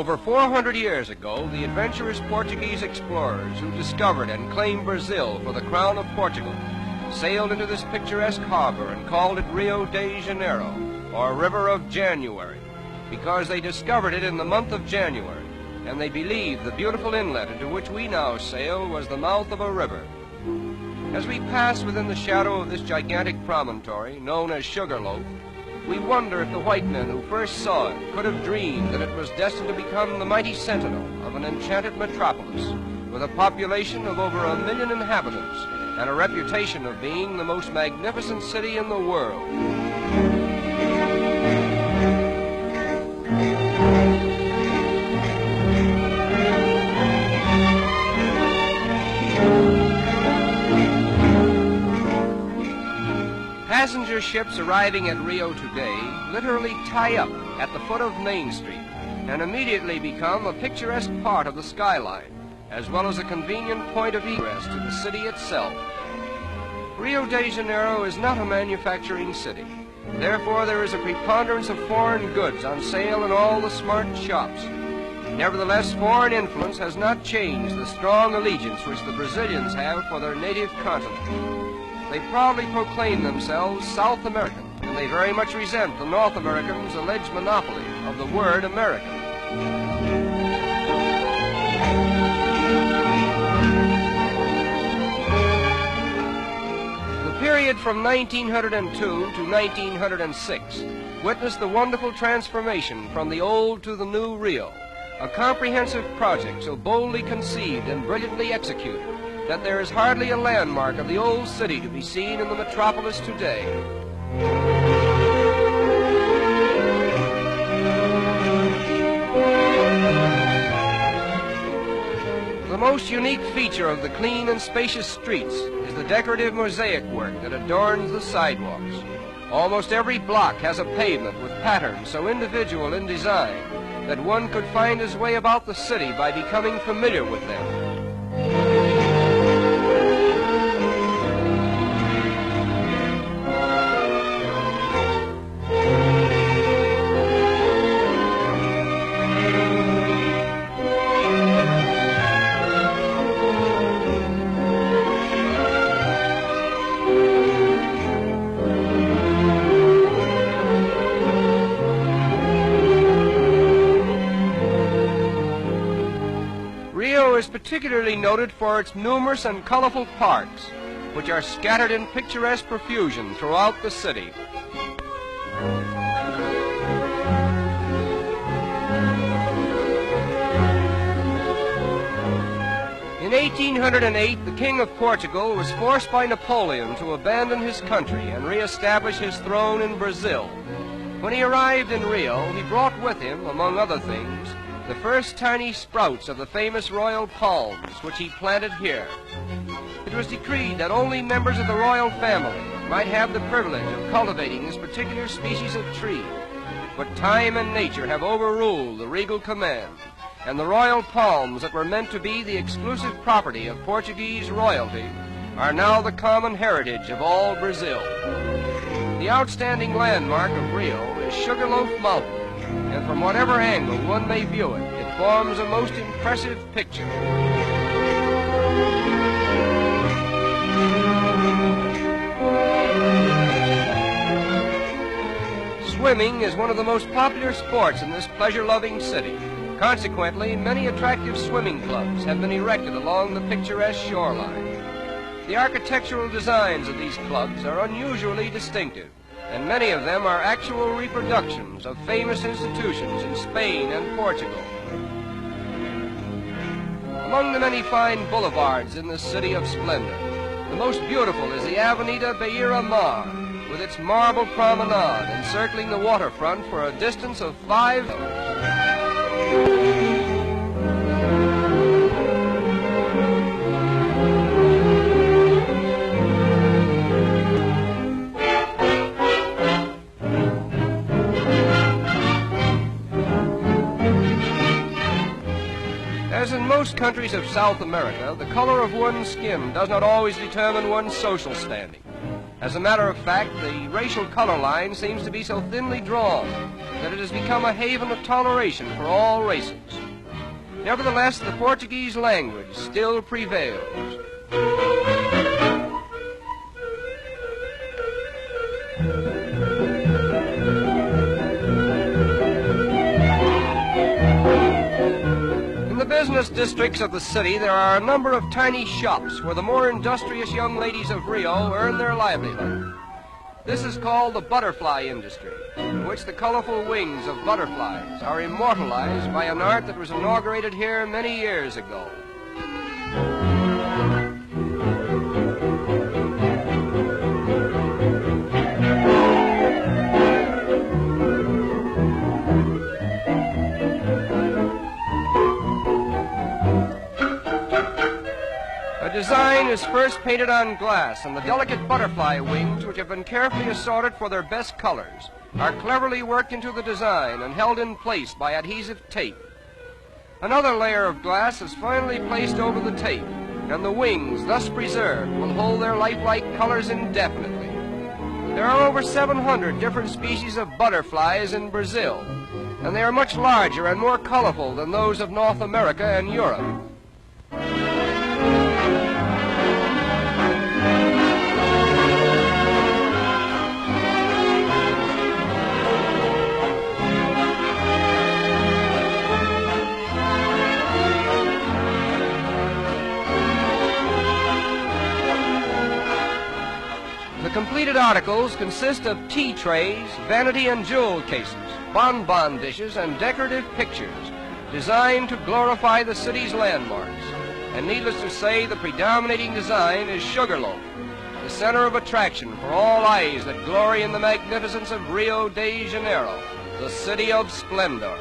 Over 400 years ago, the adventurous Portuguese explorers who discovered and claimed Brazil for the crown of Portugal sailed into this picturesque harbor and called it Rio de Janeiro, or River of January, because they discovered it in the month of January, and they believed the beautiful inlet into which we now sail was the mouth of a river. As we pass within the shadow of this gigantic promontory, known as Sugarloaf, we wonder if the white men who first saw it could have dreamed that it was destined to become the mighty sentinel of an enchanted metropolis, with a population of over 1 million inhabitants and a reputation of being the most magnificent city in the world. Passenger ships arriving at Rio today literally tie up at the foot of Main Street and immediately become a picturesque part of the skyline, as well as a convenient point of egress to the city itself. Rio de Janeiro is not a manufacturing city. Therefore, there is a preponderance of foreign goods on sale in all the smart shops. Nevertheless, foreign influence has not changed the strong allegiance which the Brazilians have for their native continent. They proudly proclaim themselves South American, and they very much resent the North Americans' alleged monopoly of the word American. The period from 1902 to 1906 witnessed the wonderful transformation from the old to the new Rio, a comprehensive project so boldly conceived and brilliantly executed that there is hardly a landmark of the old city to be seen in the metropolis today. The most unique feature of the clean and spacious streets is the decorative mosaic work that adorns the sidewalks. Almost every block has a pavement with patterns so individual in design that one could find his way about the city by becoming familiar with them. Rio is particularly noted for its numerous and colorful parks, which are scattered in picturesque profusion throughout the city. In 1808, the King of Portugal was forced by Napoleon to abandon his country and re-establish his throne in Brazil. When he arrived in Rio, he brought with him, among other things, the first tiny sprouts of the famous royal palms, which he planted here. It was decreed that only members of the royal family might have the privilege of cultivating this particular species of tree. But time and nature have overruled the regal command, and the royal palms that were meant to be the exclusive property of Portuguese royalty are now the common heritage of all Brazil. The outstanding landmark of Rio is Sugarloaf Mountain, and from whatever angle one may view it, it forms a most impressive picture. Swimming is one of the most popular sports in this pleasure-loving city. Consequently, many attractive swimming clubs have been erected along the picturesque shoreline. The architectural designs of these clubs are unusually distinctive, and many of them are actual reproductions of famous institutions in Spain and Portugal. Among the many fine boulevards in this city of splendor, the most beautiful is the Avenida Beira-Mar, with its marble promenade encircling the waterfront for a distance of 5 kilometers. As in most countries of South America, the color of one's skin does not always determine one's social standing. As a matter of fact, the racial color line seems to be so thinly drawn that it has become a haven of toleration for all races. Nevertheless, the Portuguese language still prevails. In the business districts of the city, there are a number of tiny shops where the more industrious young ladies of Rio earn their livelihood. This is called the butterfly industry, in which the colorful wings of butterflies are immortalized by an art that was inaugurated here many years ago. A design is first painted on glass, and the delicate butterfly wings, which have been carefully assorted for their best colors, are cleverly worked into the design and held in place by adhesive tape. Another layer of glass is finally placed over the tape, and the wings, thus preserved, will hold their lifelike colors indefinitely. There are over 700 different species of butterflies in Brazil, and they are much larger and more colorful than those of North America and Europe. The completed articles consist of tea trays, vanity and jewel cases, bonbon dishes, and decorative pictures designed to glorify the city's landmarks. And needless to say, the predominating design is Sugarloaf, the center of attraction for all eyes that glory in the magnificence of Rio de Janeiro, the city of splendor.